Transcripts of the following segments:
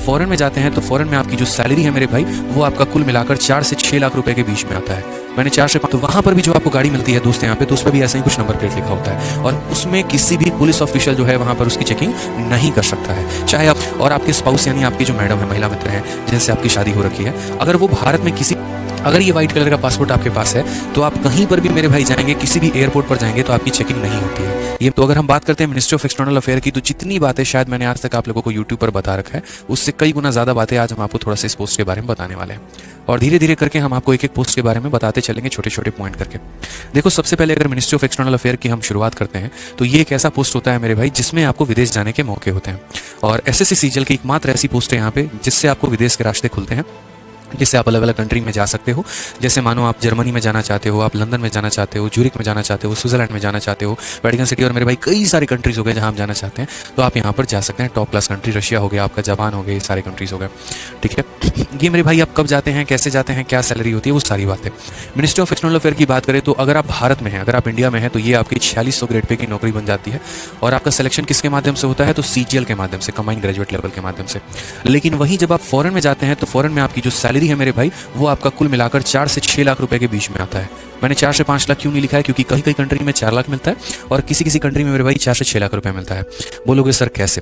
Foreign में जाते हैं तो फॉरेन में आपकी जो सैलरी है मेरे भाई वो आपका कुल मिलाकर 4 से 6 लाख रुपए के बीच में आता है। मैंने 4 से 5, तो वहाँ पर भी जो आपको गाड़ी मिलती है दोस्त यहाँ पे, तो उस पर भी ऐसा ही कुछ नंबर प्लेट लिखा होता है और उसमें किसी भी पुलिस ऑफिशियल जो है वहाँ पर उसकी चेकिंग नहीं कर सकता है। चाहे आप और आपके स्पाउस यानी आपकी जो मैडम है, महिला मित्र हैं जिनसे आपकी शादी हो रखी है, अगर वो भारत में अगर ये व्हाइट कलर का पासपोर्ट आपके पास है तो आप कहीं पर भी मेरे भाई जाएंगे, किसी भी एयरपोर्ट पर जाएंगे तो आपकी चेकिंग नहीं होती है। ये तो अगर हम बात करते हैं मिनिस्ट्री ऑफ एक्सटर्नल अफेयर की, तो जितनी बातें शायद मैंने आज तक आप लोगों को यूट्यूब पर बता रखा है उससे कई गुना ज़्यादा बातें आज हम आपको थोड़ा सा इस पोस्ट के बारे में बताने वाले हैं और धीरे धीरे करके हम आपको एक एक पोस्ट के बारे में बताते चलेंगे, छोटे छोटे पॉइंट करके। देखो, सबसे पहले अगर मिनिस्ट्री ऑफ एक्सटर्नल अफेयर की हम शुरुआत करते हैं तो ये एक ऐसा पोस्ट होता है मेरे भाई जिसमें आपको विदेश जाने के मौके होते हैं और एसएससी सीजीएल की एकमात्र ऐसी पोस्ट है यहाँ पे जिससे आपको विदेश के रास्ते खुलते हैं, जिससे आप अलग अलग कंट्री में जा सकते हो। जैसे मानो आप जर्मनी में जाना चाहते हो, आप लंदन में जाना चाहते हो, ज्यूरिक में जाना चाहते हो, स्विट्जरलैंड में जाना चाहते हो, वेटिकन सिटी और मेरे भाई कई सारे कंट्रीज हो गए जहां आप जाना चाहते हैं, तो आप यहां पर जा सकते हैं। टॉप क्लास कंट्री रशिया हो गया, आपका जापान हो गया, ये सारे कंट्रीज हो गए। ठीक है, ये मेरे भाई आप कब जाते हैं, कैसे जाते हैं, क्या सैलरी होती है, वो सारी बातें। मिनिस्ट्री ऑफ एक्सटर्नल अफेयर की बात करें तो अगर आप भारत में हैं, अगर आप इंडिया में हैं, तो ये आपकी 4600 ग्रेड पे की नौकरी बन जाती है और आपका सिलेक्शन किसके माध्यम से होता है, तो सीजीएल के माध्यम से, कंबाइंड ग्रेजुएट लेवल के माध्यम से। लेकिन वहीं जब आप फॉरेन में जाते हैं तो फॉरेन में आपकी जो सैलरी है मेरे भाई वो आपका कुल मिलाकर 4 से 6 लाख रुपए के बीच में आता है। मैंने 4 से 5 लाख क्यों नहीं लिखा है, क्योंकि कहीं कहीं कंट्री में 4 लाख मिलता है और किसी किसी कंट्री में मेरे भाई 4 से 6 लाख रुपए मिलता है। बोलोगे सर कैसे?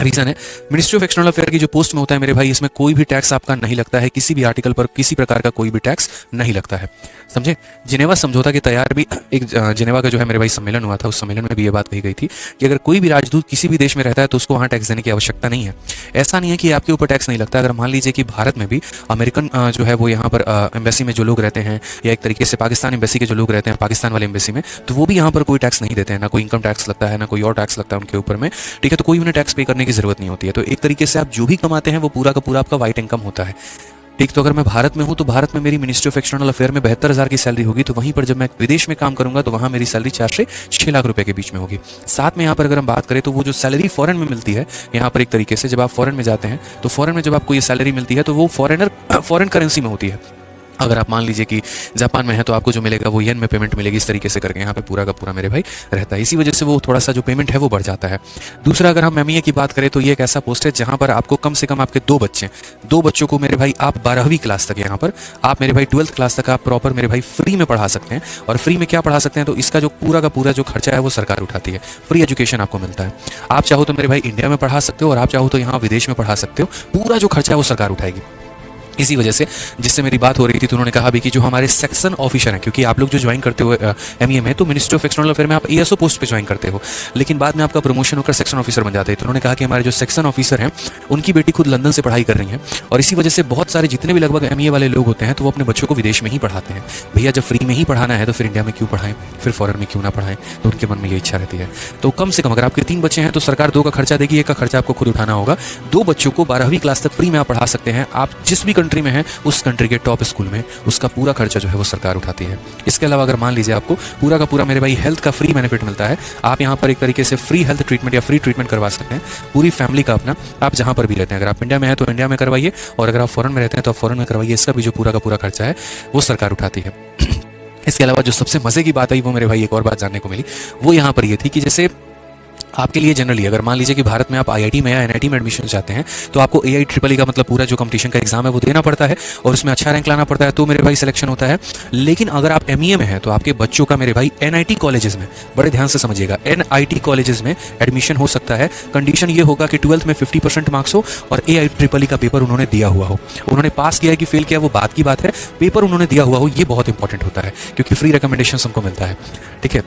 रीजन है, मिनिस्ट्री ऑफ एक्सटर्नल अफेयर की जो पोस्ट में होता है मेरे भाई, इसमें कोई भी टैक्स आपका नहीं लगता है, किसी भी आर्टिकल पर किसी प्रकार का कोई भी टैक्स नहीं लगता है। समझे? जिनेवा समझौता के तैयार भी एक जिनेवा का जो है मेरे भाई सम्मेलन हुआ था, उस सम्मेलन में भी ये बात कही गई थी कि अगर कोई भी राजदूत किसी भी देश में रहता है तो उसको वहाँ टैक्स देने की आवश्यकता नहीं है। ऐसा नहीं है कि आपके ऊपर टैक्स नहीं लगता। अगर मान लीजिए कि भारत में भी अमेरिकन जो है वो यहाँ पर एम्बेसी में जो लोग रहते हैं, या एक तरीके से पाकिस्तान एम्बेसी के जो लोग रहते हैं पाकिस्तान वाले एम्बेसी में, तो वो भी यहाँ पर कोई टैक्स नहीं देते हैं, ना कोई इनकम टैक्स लगता है, ना कोई और टैक्स लगता है उनके ऊपर में। ठीक है, तो कोई उन्हें टैक्स पे करने की जरूरत नहीं होती है। तो एक तरीके से आप जो भी कमाते हैं वो पूरा का पूरा आपका व्हाइट इनकम होता है। ठीक, तो अगर मैं भारत में हूं तो भारत में मेरी मिनिस्ट्री ऑफ एक्सटर्नल अफेयर में 72,000 की सैलरी होगी, तो वहीं पर जब मैं विदेश में काम करूंगा तो वहां मेरी सैलरी 4 से 6 लाख रुपए के बीच में होगी। साथ में यहाँ पर अगर हम बात करें तो वो जो सैलरी फॉरेन में मिलती है, यहाँ पर एक तरीके से जब आप फॉरेन में जाते हैं तो फॉरेन में जब आपको ये सैलरी मिलती है तो वो फॉरेन करेंसी में होती है। अगर आप मान लीजिए कि जापान में है तो आपको जो मिलेगा वो येन में पेमेंट मिलेगी, इस तरीके से करके यहाँ पे पूरा का पूरा मेरे भाई रहता है। इसी वजह से वो थोड़ा सा जो पेमेंट है वो बढ़ जाता है। दूसरा, अगर हम एमईए की बात करें तो ये एक ऐसा पोस्ट है जहाँ पर आपको कम से कम आपके 2 बच्चों को मेरे भाई आप 12वीं क्लास तक, यहाँ पर आप मेरे भाई 12th क्लास तक आप प्रॉपर मेरे भाई फ्री में पढ़ा सकते हैं। और फ्री में क्या पढ़ा सकते हैं, तो इसका जो पूरा का पूरा जो खर्चा है वो सरकार उठाती है। फ्री एजुकेशन आपको मिलता है। आप चाहो तो मेरे भाई इंडिया में पढ़ा सकते हो और आप चाहो तो यहाँ विदेश में पढ़ा सकते हो। पूरा जो खर्चा है वो सरकार उठाएगी। इसी वजह से जिससे मेरी बात हो रही थी तो उन्होंने कहा भी कि जो हमारे सेक्शन ऑफिसर हैं, क्योंकि आप लोग जो ज्वाइन करते हो एमईए में तो मिनिस्ट्री ऑफ एक्सटर्नल अफेयर में आप एएसओ पोस्ट पे ज्वाइन करते हो, लेकिन बाद में आपका प्रमोशन होकर सेक्शन ऑफिसर बन जाते हैं। तो उन्होंने कहा कि हमारे जो सेक्शन ऑफिसर हैं उनकी बेटी खुद लंदन से पढ़ाई कर रही है और इसी वजह से बहुत सारे जितने भी लगभग एमईए वाले लोग होते हैं तो वो अपने बच्चों को विदेश में ही पढ़ाते हैं। भैया जब फ्री में ही पढ़ाना है तो फिर इंडिया में क्यों पढ़ाएं, फिर फॉरेन में क्यों ना पढ़ाएं, तो उनके मन में ये इच्छा रहती है। तो कम से कम अगर आपके 3 बच्चे हैं तो सरकार 2 का खर्चा देगी, 1 का खर्चा आपको खुद उठाना होगा। 2 बच्चों को 12वीं क्लास तक फ्री में आप पढ़ा सकते हैं। आप जिस भी कंट्री में हैं उस कंट्री के टॉप स्कूल में, उसका पूरा खर्चा जो है वो सरकार उठाती है। इसके अलावा अगर मान लीजिए आपको पूरा का पूरा मेरे भाई हेल्थ का फ्री बेनिफिट मिलता है, आप यहाँ पर एक तरीके से फ्री हेल्थ ट्रीटमेंट या फ्री ट्रीटमेंट करवा सकते हैं पूरी फैमिली का अपना, आप जहाँ पर भी रहते हैं। अगर आप इंडिया में हैं तो इंडिया में करवाइए और अगर आप फॉरेन में रहते हैं तो आप फॉरेन में करवाइए। इसका भी जो पूरा का पूरा खर्चा है वो सरकार उठाती है। इसके अलावा जो सबसे मजे की बात आई वो मेरे भाई एक और बात जानने को मिली, वो यहाँ पर ये थी कि जैसे आपके लिए जनरली अगर मान लीजिए कि भारत में आप आईआईटी में या एनआईटी में एडमिशन चाहते हैं तो आपको AIEEE का मतलब पूरा जो कंपटीशन का एग्जाम है वो देना पड़ता है और उसमें अच्छा रैंक लाना पड़ता है, तो मेरे भाई सिलेक्शन होता है। लेकिन अगर आप एमईए में हैं तो आपके बच्चों का मेरे भाई एनआईटी कॉलेजेस में, बड़े ध्यान से समझिएगा, एनआईटी कॉलेजेस में एडमिशन हो सकता है। कंडीशन ये होगा कि 12th में 50% मार्क्स हो और AIEEE का पेपर उन्होंने दिया हुआ हो। उन्होंने पास किया है कि फेल किया वो बात की बात है, पेपर उन्होंने दिया हुआ हो, ये बहुत इंपॉर्टेंट होता है क्योंकि फ्री रिकमेंडेशन उनको मिलता है। ठीक है,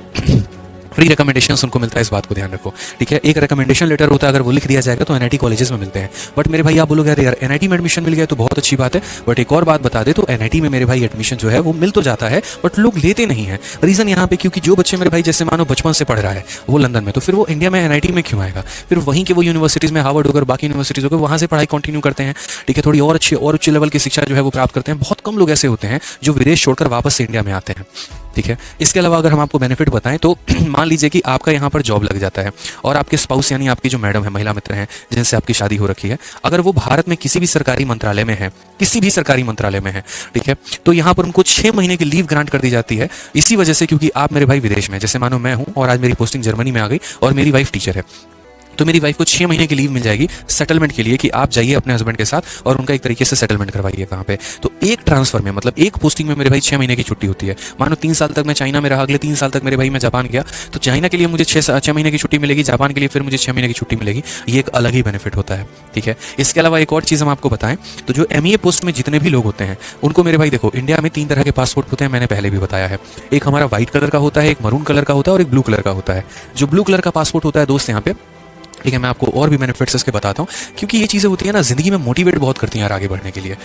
फ्री रिकमेंडेशन उनको मिलता है, इस बात को ध्यान रखो। ठीक है, एक रिकमेंडेशन लेटर होता है, अगर वो लिख दिया जाएगा तो एनआईटी कॉलेजेस में मिलते हैं। बट मेरे भाई आप बोलोगे यार एनआईटी में एडमिशन मिल गया तो बहुत अच्छी बात है, बट एक और बात बता दे तो एनआईटी में मेरे भाई एडमिशन जो है वो मिल तो जाता है बट लोग लेते नहीं है। रीजन यहाँ पे क्योंकि जो बच्चे मेरे भाई जैसे मानो बचपन से पढ़ रहा है वो लंदन में, तो फिर वो इंडिया में एनआईटी में क्यों आएगा? फिर वहीं के वो यूनिवर्सिटीज में हार्वर्ड होकर बाकी यूनिवर्सिटीज होकर वहाँ से पढ़ाई कंटिन्यू करते हैं। ठीक है, थोड़ी और अच्छी और उच्च लेवल की शिक्षा जो है वो प्राप्त करते हैं। बहुत कम लोग ऐसे होते हैं जो विदेश छोड़कर वापस से इंडिया में आते हैं। ठीक है, इसके अलावा अगर हम आपको बेनिफिट बताएं तो मान लीजिए कि आपका यहाँ पर जॉब लग जाता है और आपके स्पाउस यानी आपकी जो मैडम है, महिला मित्र हैं जिनसे आपकी शादी हो रखी है, अगर वो भारत में किसी भी सरकारी मंत्रालय में है, किसी भी सरकारी मंत्रालय में है, ठीक है, तो यहाँ पर उनको 6 महीने की लीव ग्रांट कर दी जाती है। इसी वजह से क्योंकि आप मेरे भाई विदेश में, जैसे मानो मैं हूँ और आज मेरी पोस्टिंग जर्मनी में आ गई और मेरी वाइफ टीचर है, तो मेरी वाइफ को 6 महीने की लीव मिल जाएगी सेटलमेंट के लिए कि आप जाइए अपने हस्बैंड के साथ और उनका एक तरीके से सेटलमेंट करवाइए वहाँ पे। तो एक ट्रांसफर में मतलब एक पोस्टिंग में मेरे भाई 6 महीने की छुट्टी होती है। मानो 3 साल तक मैं चाइना में रहा, अगले 3 साल तक मेरे भाई मैं जापान गया, तो चाइना के लिए मुझे 6 महीने की छुट्टी मिलेगी, जापान के लिए फिर मुझे 6 महीने की छुट्टी मिलेगी। ये एक अलग ही बेनिफिट होता है, ठीक है। इसके अलावा एक और चीज़ हम आपको बताएं तो जो MEA पोस्ट में जितने भी लोग होते हैं उनको मेरे भाई देखो, इंडिया में 3 तरह के पासपोर्ट होते हैं, मैंने पहले भी बताया है। एक हमारा व्हाइट कलर का होता है, एक मरून कलर का होता है और एक ब्लू कलर का होता है। जो ब्लू कलर का पासपोर्ट होता है दोस्त यहाँ पे, ठीक है, मैं आपको और भी बेनिफिट्स इसके बताता हूँ, क्योंकि ये चीज़ें होती है ना ज़िंदगी में मोटिवेट बहुत करती हैं यार आगे बढ़ने के लिए,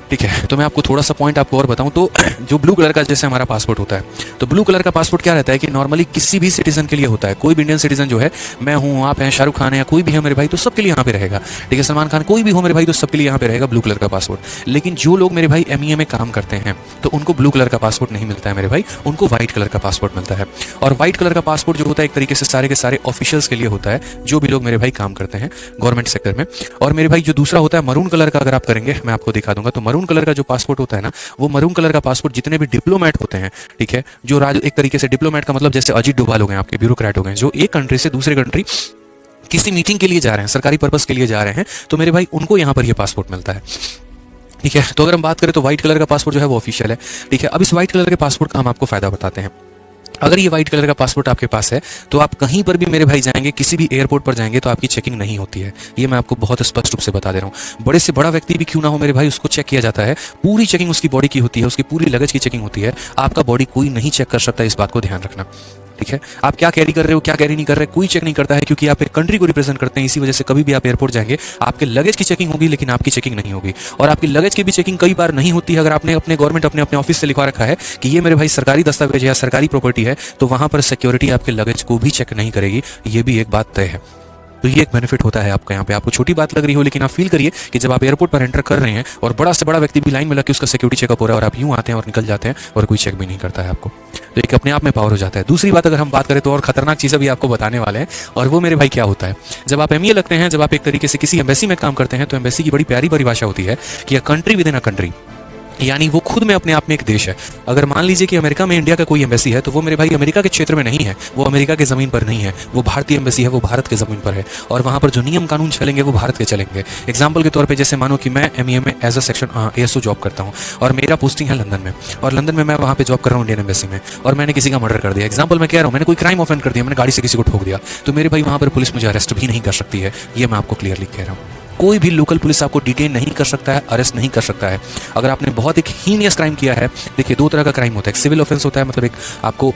ठीक है। तो मैं आपको थोड़ा सा पॉइंट आपको और बताऊं तो जो ब्लू कलर का जैसे हमारा पासपोर्ट होता है, तो ब्लू कलर का पासपोर्ट क्या रहता है कि नॉर्मली किसी भी सिटीजन के लिए होता है। कोई भी इंडियन सिटीजन जो है, मैं हूं, आप हैं, शाहरुख खान है या कोई भी है मेरे भाई, तो सबके लिए यहाँ पे रहेगा, ठीक है। सलमान खान, कोई भी हो मेरे भाई, तो सबके लिए यहाँ पे रहेगा ब्लू कलर का पासपोर्ट। लेकिन जो लोग मेरे भाई MEA में काम करते हैं तो उनको ब्लू कलर का पासपोर्ट नहीं मिलता है मेरे भाई, उनको व्हाइट कलर का पासपोर्ट मिलता है। और व्हाइट कलर का पासपोर्ट जो होता है एक तरीके से सारे के सारे ऑफिशियल्स के लिए होता है, जो भी लोग मेरे भाई काम करते हैं गवर्नमेंट सेक्टर में। और मेरे भाई जो दूसरा होता है मरून कलर का, अगर आप करेंगे मैं आपको दिखा दूंगा, तो मरून कलर का जो पासपोर्ट होता है ना, वो मरून कलर का पासपोर्ट जितने भी डिप्लोमेट होते हैं, ठीक है, जो एक तरीके से डिप्लोमेट का मतलब जैसे अजीत डोभाल हो गए, आपके ब्यूरोक्रेट हो गए, जो एक कंट्री से दूसरे कंट्री किसी मीटिंग के लिए जा रहे हैं, सरकारी पर्पस के लिए जा रहे हैं, तो मेरे भाई उनको यहाँ पर ये पासपोर्ट मिलता है, ठीक है। तो अगर हम बात करें तो व्हाइट कलर का पासपोर्ट जो है वो ऑफिशियल है, ठीक है। अब इस व्हाइट कलर के पासपोर्ट का हम आपको फायदा बताते हैं। अगर ये व्हाइट कलर का पासपोर्ट आपके पास है तो आप कहीं पर भी मेरे भाई जाएंगे, किसी भी एयरपोर्ट पर जाएंगे तो आपकी चेकिंग नहीं होती है। ये मैं आपको बहुत स्पष्ट रूप से बता दे रहा हूँ। बड़े से बड़ा व्यक्ति भी क्यों ना हो मेरे भाई, उसको चेक किया जाता है, पूरी चेकिंग उसकी बॉडी की होती है, उसकी पूरी लगेज की चेकिंग होती है। आपका बॉडी कोई नहीं चेक कर सकता, इस बात को ध्यान रखना, ठीक है। आप क्या कैरी कर रहे हो, क्या कैरी नहीं कर रहे, कोई चेक नहीं करता है, क्योंकि आप एक कंट्री को रिप्रेजेंट करते हैं। इसी वजह से कभी भी आप एयरपोर्ट जाएंगे, आपके लगेज की चेकिंग होगी लेकिन आपकी चेकिंग नहीं होगी। और आपकी लगेज की भी चेकिंग कई बार नहीं होती है। अगर आपने अपने गवर्नमेंट अपने ऑफिस से लिखवा रखा है कि ये मेरे भाई सरकारी दस्तावेज या सरकारी प्रॉपर्टी है, तो वहां पर सिक्योरिटी आपके लगेज को भी चेक नहीं करेगी, ये भी एक बात तय है। तो ये एक बेनिफिट होता है आपका यहाँ पे। आपको छोटी बात लग रही हो, लेकिन आप फील करिए कि जब आप एयरपोर्ट पर एंटर कर रहे हैं और बड़ा से बड़ा व्यक्ति भी लाइन में लग के उसका सिक्योरिटी चेकअप हो रहा है और आप यूं आते हैं और निकल जाते हैं और कोई चेक भी नहीं करता है आपको, तो एक अपने आप में पावर हो जाता है। दूसरी बात अगर हम बात करें तो और खतरनाक चीज़ें भी आपको बताने वाले हैं, और वो मेरे भाई क्या होता है, जब आप MEA लगते हैं, जब आप एक तरीके से किसी एम्बेसी में काम करते हैं, तो एम्बेसी की बड़ी प्यारी परिभाषा होती है कि a country with in a country, यानी वो खुद में अपने आप में एक देश है। अगर मान लीजिए कि अमेरिका में इंडिया का कोई एम्बेसी है, तो वो मेरे भाई अमेरिका के क्षेत्र में नहीं है, वो अमेरिका के ज़मीन पर नहीं है, वो भारतीय एम्बेसी है, वो भारत के ज़मीन पर है, और वहाँ पर जो नियम कानून चलेंगे वो भारत के चलेंगे। एग्जाम्पल के तौर पे जैसे मानो कि मैं MEA में as a section ASO job करता हूँ और मेरा पोस्टिंग है लंदन में, और लंदन में मैं वहाँ पे जॉब कर रहा हूँ इंडियन एम्बेसी में, और मैंने किसी का मर्डर कर दिया। एग्जाम्पल मैं कह रहा हूँ, मैंने कोई क्राइम ऑफेंड कर दिया, मैंने गाड़ी से किसी को ठोक दिया, तो मेरे भाई वहाँ पर पुलिस मुझे अरेस्ट भी नहीं कर सकती है। ये मैं आपको क्लियरली कह रहा हूँ। कोई भी लोकल पुलिस आपको डिटेन नहीं कर सकता है, अरेस्ट नहीं कर सकता है। अगर आपने बहुत एक हीनियस क्राइम किया है, देखिए 2 तरह का क्राइम होता है। एक सिविल ऑफेंस होता है, मतलब एक आपको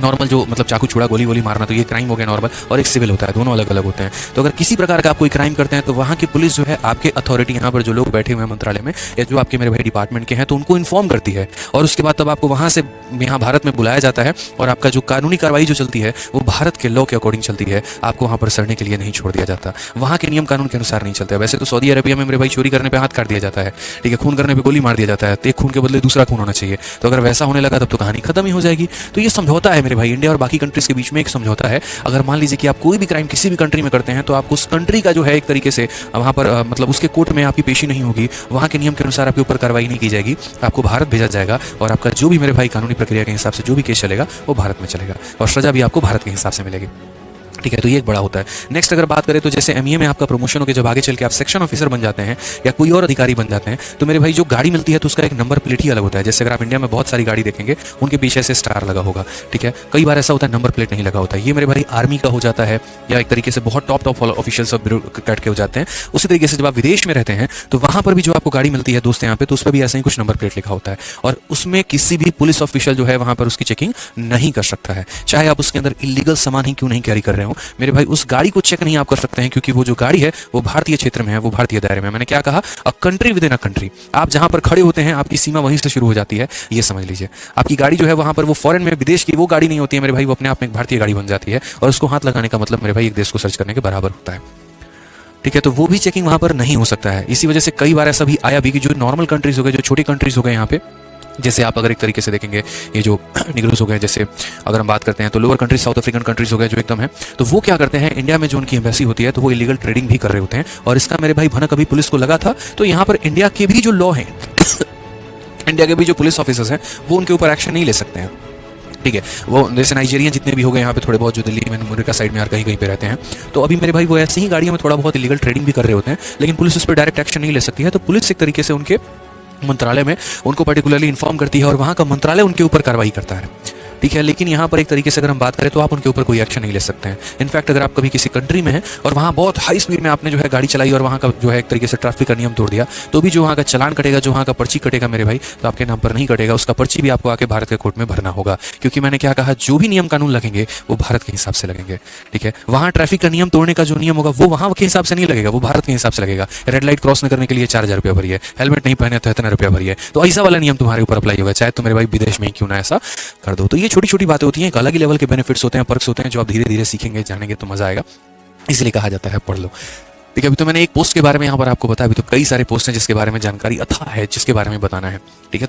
नॉर्मल जो मतलब चाकू छुड़ा गोली वोली मारना, तो ये क्राइम हो गया नॉर्मल, और एक सिविल होता है, दोनों अलग अलग होते हैं। तो अगर किसी प्रकार का आप कोई क्राइम करते हैं तो वहाँ की पुलिस जो है आपके अथॉरिटी, यहाँ पर जो लोग बैठे हुए हैं मंत्रालय में या जो आपके मेरे भाई डिपार्टमेंट के हैं, तो उनको इन्फॉर्म करती है, और उसके बाद तब आपको वहाँ से यहाँ भारत में बुलाया जाता है, और आपका जो कानूनी कार्रवाई जो चलती है वो भारत के लॉ के अकॉर्डिंग चलती है। आपको वहाँ पर सड़ने के लिए नहीं छोड़ दिया जाता, वहाँ के नियम कानून के अनुसार नहीं चलता है। वैसे तो सऊदी अरबिया में मेरे भाई चोरी करने पर हाथ काट दिया जाता है, ठीक है, खून करने पर गोली मार दिया जाता है, तो एक खून के बदले दूसरा खून होना चाहिए। तो अगर वैसा होने लगा तब तो कहानी खत्म ही हो जाएगी। तो ये समझौता है मेरे भाई, इंडिया और बाकी कंट्रीज के बीच में एक समझौता है। अगर मान लीजिए कि आप कोई भी क्राइम किसी भी कंट्री में करते हैं, तो आप उस कंट्री का जो है एक तरीके से वहाँ पर मतलब उसके कोर्ट में आपकी पेशी नहीं होगी, वहाँ के नियम के अनुसार आपके ऊपर कार्रवाई नहीं की जाएगी, आपको भारत भेजा जाएगा, और आपका जो भी मेरे भाई कानूनी प्रक्रिया के हिसाब से जो भी केस चलेगा वो भारत में चलेगा, और सजा भी आपको भारत के हिसाब से मिलेगी, ठीक है। तो ये एक बड़ा होता है। नेक्स्ट अगर बात करें तो जैसे MEA में आपका प्रमोशन होकर जब आगे चल के आप सेक्शन ऑफिसर बन जाते हैं या कोई और अधिकारी बन जाते हैं, तो मेरे भाई जो गाड़ी मिलती है तो उसका एक नंबर प्लेट ही अलग होता है। जैसे अगर आप इंडिया में बहुत सारी गाड़ी देखेंगे, उनके पीछे से स्टार लगा होगा, ठीक है। कई बार ऐसा होता है नंबर प्लेट नहीं लगा होता है। ये मेरे भाई आर्मी का हो जाता है, या एक तरीके से बहुत टॉप ऑफिशियल्स ऑफ ब्यूरोक्रेट के हो जाते हैं। उसी तरीके से जब आप विदेश में रहते हैं तो वहाँ पर भी जो आपको गाड़ी मिलती है दोस्त यहाँ पे, तो उस पर भी ऐसा ही कुछ नंबर प्लेट लिखा होता है, और उसमें किसी भी पुलिस ऑफिशियल जो है वहाँ पर उसकी चेकिंग नहीं कर सकता है, चाहे आप उसके अंदर इलीगल सामान ही क्यों नहीं कैरी कर रहे हो। मेरे भाई उस गाड़ी को चेक नहीं आप कर सकते हैं, क्योंकि वो जो गाड़ी है वो भारतीय क्षेत्र में है, वो भारतीय दायरे में। मैंने क्या कहा, a country with in a country. आप जहां पर खड़े होते हैं आपकी सीमा वहीं से शुरू हो जाती है, ये समझ लीजिए। आपकी गाड़ी जो है वहां पर वो फॉरेन में विदेश की वो गाड़ी नहीं होती है मेरे भाई, वो अपने आप में एक भारतीय गाड़ी बन जाती है, और उसको हाथ लगाने का मतलब मेरे भाई एक देश को सर्च करने के बराबर होता है, ठीक है। तो वो भी चेकिंग वहां पर नहीं हो सकता है। इसी वजह से कई बार ऐसा भी आया भी कि जो नॉर्मल कंट्रीज हो गए, जो छोटी कंट्रीज हो गए यहाँ पे, जैसे आप अगर एक तरीके से देखेंगे ये जो निग्रोस हो गए, जैसे अगर हम बात करते हैं तो lower countries, south African countries हो गए जो एकदम है, तो वो क्या करते हैं, इंडिया में जो उनकी एम्बेसी होती है तो वो इलीगल ट्रेडिंग भी कर रहे होते हैं, और इसका मेरे भाई भनक अभी पुलिस को लगा था। तो यहाँ पर इंडिया के भी जो लॉ हैं इंडिया के भी जो पुलिस ऑफिसर्स हैं वो उनके ऊपर एक्शन नहीं ले सकते हैं, ठीक है। वो जैसे नाइजीरियन जितने भी हो गए यहाँ पे थोड़े बहुत, जो दिल्ली में मुर्गा साइड में यार कहीं कहीं पे रहते हैं, तो अभी मेरे भाई वो ऐसे ही गाड़ियों में थोड़ा बहुत इलीगल ट्रेडिंग भी कर रहे होते हैं, लेकिन पुलिस उस पर डायरेक्ट एक्शन नहीं ले सकती है। तो पुलिस एक तरीके से उनके मंत्रालय में उनको पर्टिकुलरली इन्फॉर्म करती है और वहाँ का मंत्रालय उनके ऊपर कार्रवाई करता है, ठीक है। लेकिन यहाँ पर एक तरीके से अगर हम बात करें तो आप उनके ऊपर कोई एक्शन नहीं ले सकते हैं। इनफैक्ट अगर आप कभी किसी कंट्री में हैं और वहाँ बहुत हाई स्पीड में आपने जो है गाड़ी चलाई और वहाँ का जो है एक तरीके से ट्रैफिक का नियम तोड़ दिया, तो भी जो वहाँ का चालान कटेगा, जो वहाँ का पर्ची कटेगा मेरे भाई, तो आपके नाम पर नहीं कटेगा, उसका पर्ची भी आपको आके भारत के कोर्ट में भरना होगा। क्योंकि मैंने क्या कहा, जो भी नियम कानून लगेंगे वो भारत के हिसाब से लगेंगे, ठीक है। वहाँ ट्रैफिक का नियम तोड़ने का जो नियम होगा वो वहाँ के हिसाब से नहीं लगेगा, वो भारत के हिसाब से लगेगा। रेड लाइट क्रॉस न करने के लिए 4000 रुपया भरिए, हेलमेट नहीं पहने तो इतना रुपया भरिए, तो ऐसा वाला नियम तुम्हारे ऊपर अप्लाई होगा, चाहे तो मेरे भाई विदेश में ही क्यों ना ऐसा कर दो। तो ये छोटी छोटी बातें होती हैं, एक अलग ही लेवल के बेनिफिट्स होते हैं, पर्क्स होते हैं, जो आप धीरे धीरे सीखेंगे, जानेंगे तो मजा आएगा। इसलिए कहा जाता है पढ़ लो। ठीक है, अभी तो मैंने एक पोस्ट के बारे में यहाँ पर आपको बताया, अभी तो कई सारे पोस्ट हैं जिसके बारे में जानकारी अथाह है, जिसके बारे में बताना है, ठीक है।